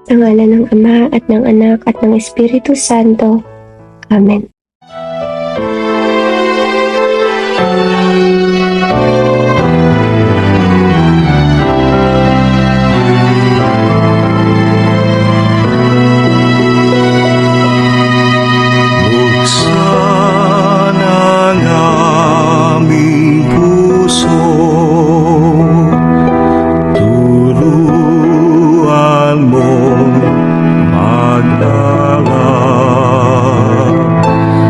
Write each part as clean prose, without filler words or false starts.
Sa ngalan ng Ama at ng Anak at ng Espiritu Santo. Amen. Buksan ang aming puso, turuan mong magdalak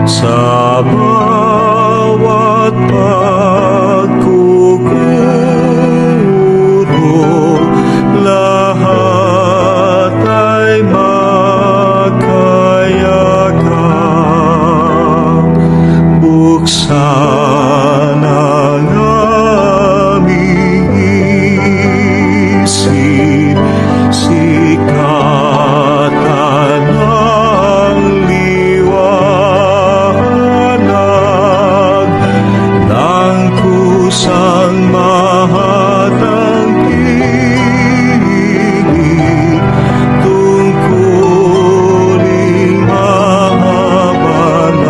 sa bawat pagkukuro, lahat ay makayakap. Buksan ang aming isip, sikatan ng liwanag ng kusang mahatang piging tungkulin mahabalang.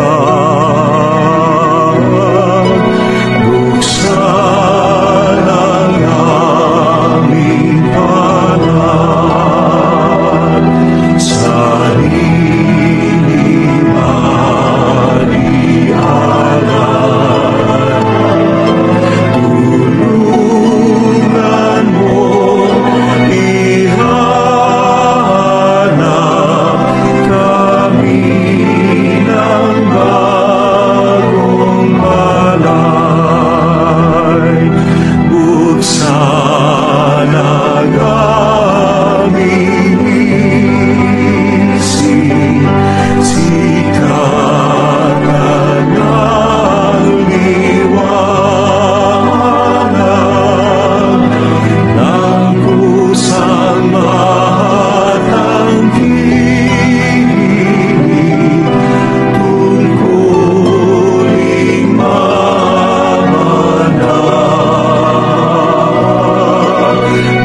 Buksan ang aming panahon, sarili malialan. Tulungan mo ihanap kami ng bagong balay. Buksan ang aming isip, sikatan ng liwanag ng kusang mahatang piging tungkulin mamanang.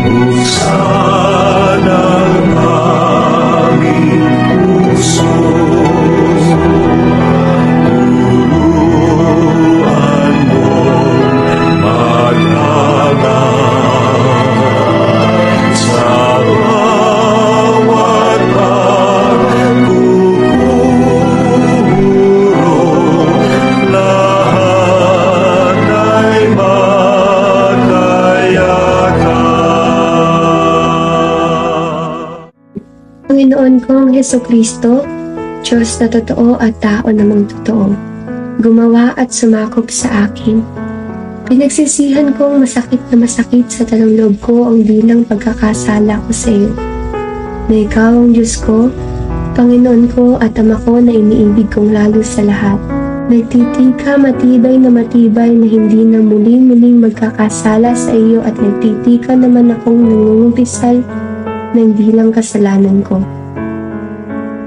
Buksan ang aming puso, turuan mong magdalak sa bawat pagkukuro, lahat ay makayakap. Panginoon kong Hesukristo, Diyos na totoo at tao namang totoo, gumawa at sumakop sa akin. Pinagsisihan kong masakit sa talong loob ko ang bilang pagkakasala ko sa iyo. Na ikaw ang Diyos ko, Panginoon ko at Ama ko na iniibig kong lalo sa lahat. Nagtitika matibay na hindi na muling magkakasala sa iyo at nagtitika naman akong nangungumpisal ng bilang kasalanan ko.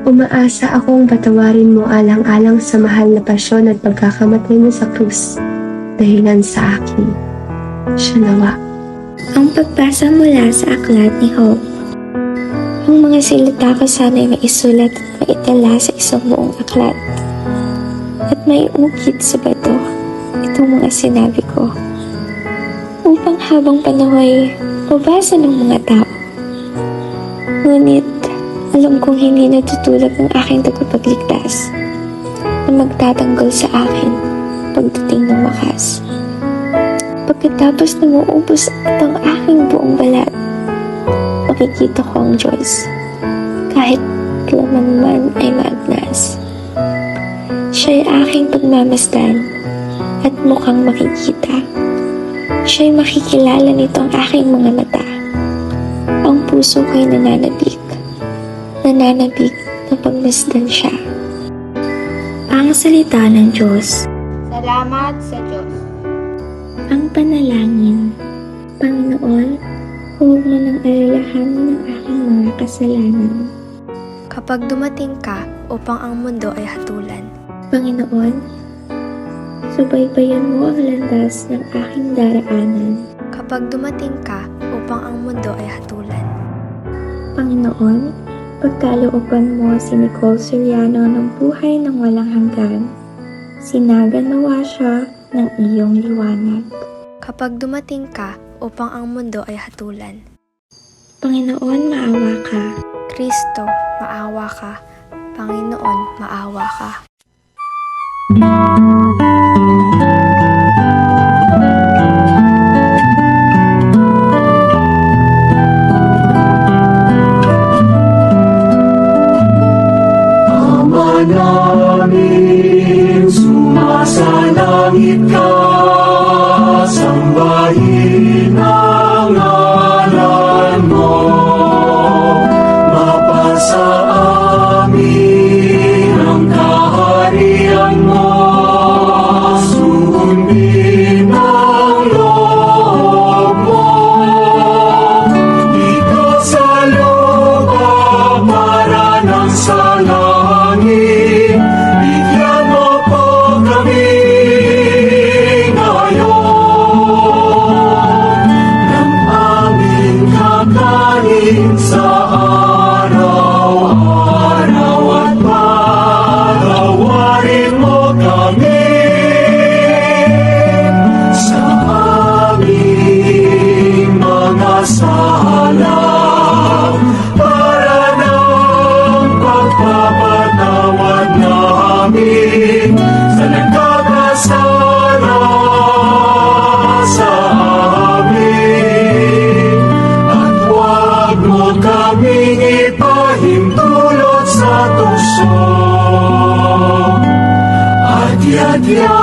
Umaasa akong patawarin mo alang-alang sa mahal na pasyon at pagkakamatay mo sa krus, dahilan sa akin. Siya nawa. Ang pagbasa mula sa aklat ni Job. Ang mga salita ko sana'y maisulat at maitala sa isang buong aklat, at maiukit sa bato itong mga sinabi ko, upang habang panahon mabasa ng mga tao. Ngunit alam kong hindi natutulog ang aking tagapagligtas na magtatanggol sa akin pagdating ng wakas. Pagkatapos na mauubos ang aking buong balat, makikita ko ang Diyos, kahit kailan man ay maagnas. Siya'y aking pagmamasdan at mukhang makikita. Siya'y makikilala nito ang aking mga mata. Ang puso ko'y nananabik na pagmasdan siya. Ang salita ng Diyos. Salamat sa Diyos. Ang panalangin. Panginoon, huwag mo nang alalahanin ang aking mga kasalanan. Kapag dumating ka upang ang mundo ay hatulan, Panginoon, subaybayan mo ang landas ng aking daraanan. kapag dumating ka upang ang mundo ay hatulan, Panginoon, Pagkalooban mo si Nicole Soriano ng buhay ng walang hanggan, sinagan nawa siya ng iyong liwanag. Kapag dumating ka upang ang mundo ay hatulan. Panginoon, maawa ka. Kristo, maawa ka. Panginoon, maawa ka. Ama namin, sumasalangit ka, sambahin ang ngalan mo. Mapasa amin ang kaharian mo, sundin ang loob mo. Dito sa lupa para ng sa langit, bigyan mo po kami ngayon ng aming kakanin sa araw-araw at patawarin mo kami sa aming mga sala para ng pagpapatawad namin sa nagkakasala sa amin. At huwag mo kaming ipahintulot sa tukso, at yadya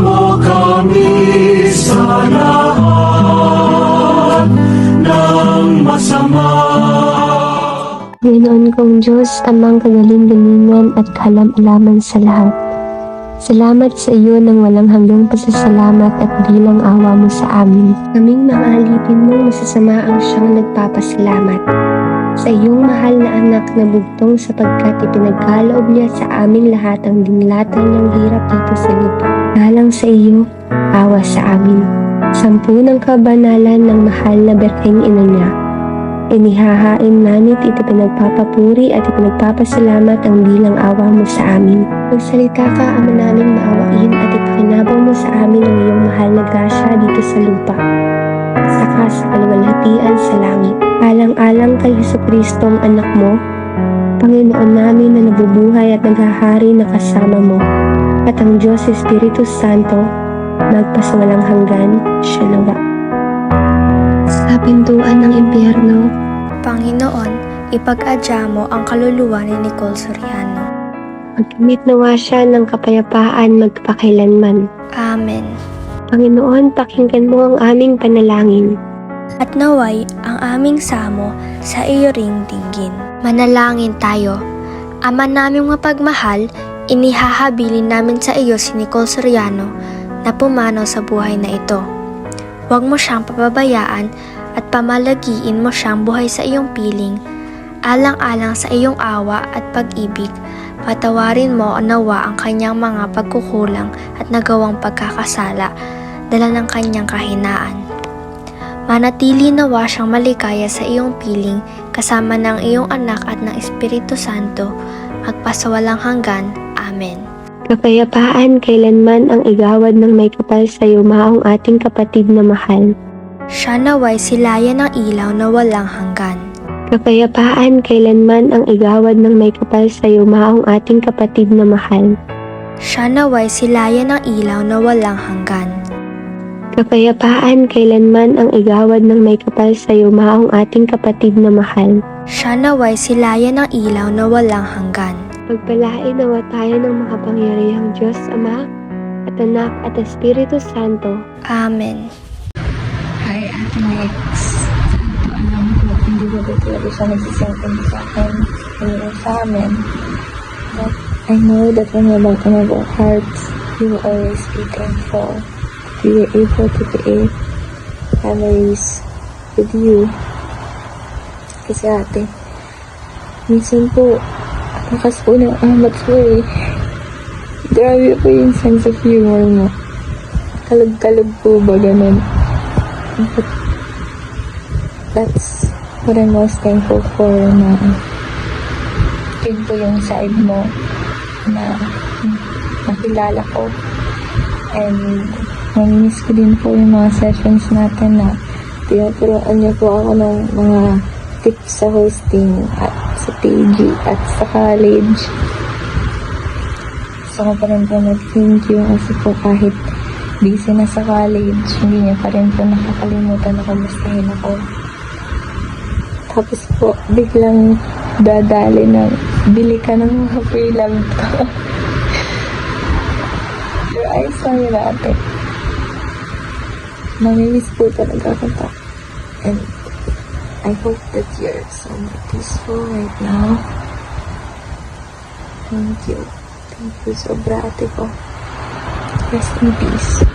mo kami sa lahat ng masama. Panginoon kong Diyos, amang kagaling-galingan at kalam-alaman sa lahat. Salamat sa iyo ng walang hanggang pasasalamat at bilang awa mo sa amin. Kaming mga alipin mo, masasama ang siyang nagpapasalamat. Sa iyong mahal na anak na bugtong sapagkat ipinagkaloob niya sa aming lahat ang dinlatan ng hirap dito sa lupa. Galang sa iyo, awa sa amin. 10 ng kabanalan ng mahal na berheng ina niya. Inihahain nanit ito pinagpapapuri at ipinagpapasalamat ang bilang awa mo sa amin. Magsalita ka, Ama naming maawain at ipakinabang mo sa amin ang iyong mahal na grasya dito sa lupa. Saka sa kaluwalhatian sa langit. Alang-alang kay Jesucristo ang anak mo, Panginoon namin na nabubuhay at naghahari na kasama mo. At ang Diyos Espiritu Santo, magpasawalang hanggan, siya nawa. Sa pintuan ng impyerno, Panginoon, ipag-adya mo ang kaluluwa ni Nicole Soriano. magkamit nawa siya ng kapayapaan magpakailanman. Amen. Panginoon, pakinggan mo ang aming panalangin. At naway ang aming samo sa iyo ring dinggin. Manalangin tayo. Ama naming mapagmahal, inihahabilin namin sa iyo si Nicole Soriano na pumanaw sa buhay na ito. Huwag mo siyang pababayaan at pamalagiin mo siyang buhay sa iyong piling, alang-alang sa iyong awa at pag-ibig. Patawarin mo nawa ang kanyang mga pagkukulang at nagawang pagkakasala, dala ng kanyang kahinaan. Manatili nawa siyang maligaya sa iyong piling, kasama ng iyong anak at ng Espiritu Santo, magpasawalang hanggan. Amen. Kapayapaan kailanman ang igawad ng may kapal sa iyo maong ating kapatid na mahal. Siya naway silayan ng ilaw na walang hanggan. Kapayapaan kailanman ang igawad ng may kapal sa iyo maong ating kapatid na mahal. Siya naway silayan ng ilaw na walang hanggan. Kapayapaan kailanman ang igawad ng may kapal sa iyo maong ating kapatid na mahal. Siya naway silayan ng ilaw na walang hanggan. Pagpalain nawa tayo ng makapangyarihang Diyos Ama at Anak at Espiritu Santo. Amen. Hi, Ate Max. Alam ko, hindi ko talaga siya nagsisenteng sa akin, hindi sa amin. But I know that when you're bottom of our hearts, you will always be thankful. We were able to create memories with you. Kasi ate, minsan po, lakas po ng amat mo eh. Grabe po yung sense of humor mo. Kalog-kalog po ba ganun? But that's what I'm most thankful for na yun po yung side mo na nakilala ko. And mamimiss ko din po yung mga sessions natin na tinuturuan niyo po ako ng mga tips sa hosting at sa TG at sa college. Gusto ko pa rin po mag-thank you kasi po kahit busy na sa college, hindi niya pa rin po nakakalimutan na kumustahin ako. Tapos po, biglang dadali ng bili ka ng mga pre-love ko. Your eyes are natin. Mamimiss po talaga kita. And I hope that you're somewhat peaceful right now. Thank you. Thank you sobra, ate ko. Rest in peace.